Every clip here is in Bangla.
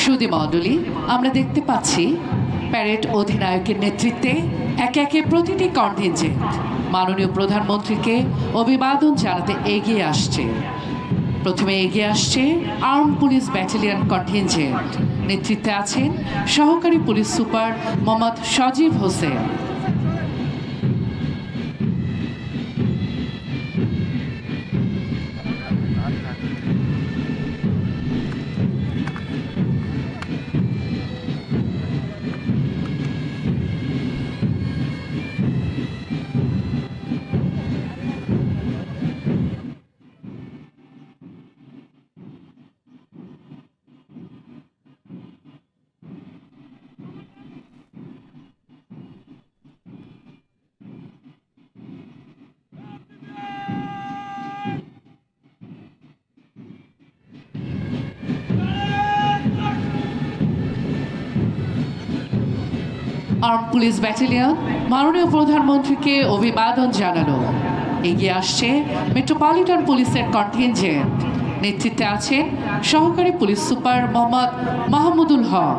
সুধী মণ্ডলী, আমরা দেখতে পাচ্ছি প্যারেড অধিনায়কের নেতৃত্বে একে একে প্রতিটি কন্টিনজেন্ট মাননীয় প্রধানমন্ত্রীকে অভিবাদন জানাতে এগিয়ে আসছে। প্রথমে এগিয়ে আসছে আর্ম পুলিশ ব্যাটালিয়ন কন্টিনজেন্ট, নেতৃত্বে আছেন সহকারী পুলিশ সুপার মোহাম্মদ সজীব হোসেন। আর্ম পুলিশ ব্যাটালিয়ন মাননীয় প্রধানমন্ত্রীকে অভিবাদন জানালো। এগিয়ে আসছে মেট্রোপলিটন পুলিশের কন্টিনজেন্ট, নেতৃত্বে আছেন সহকারী police super Mohammad Mahmudul Haque.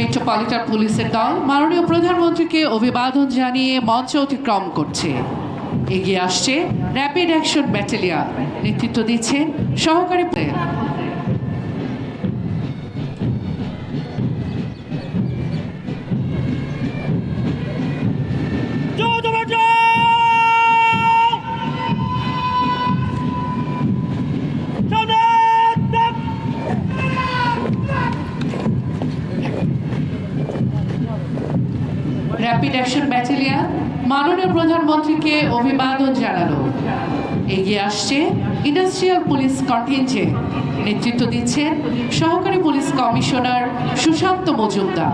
Metropolitan পুলিশের দল মাননীয় প্রধানমন্ত্রীকে অভিবাদন জানিয়ে মঞ্চ অতিক্রম করছে। এগিয়ে আসছে র্যাপিড অ্যাকশন ব্যাটালিয়ন, নেতৃত্ব দিচ্ছেন সহকারী র্যাপিড অ্যাকশন ব্যাটালিয়ন মাননীয় প্রধানমন্ত্রীকে অভিবাদন জানালো। এগিয়ে আসছে ইন্ডাস্ট্রিয়াল পুলিশ কন্টিনজেন্ট, নেতৃত্ব দিচ্ছেন সহকারী পুলিশ কমিশনার সুশান্ত মজুমদার।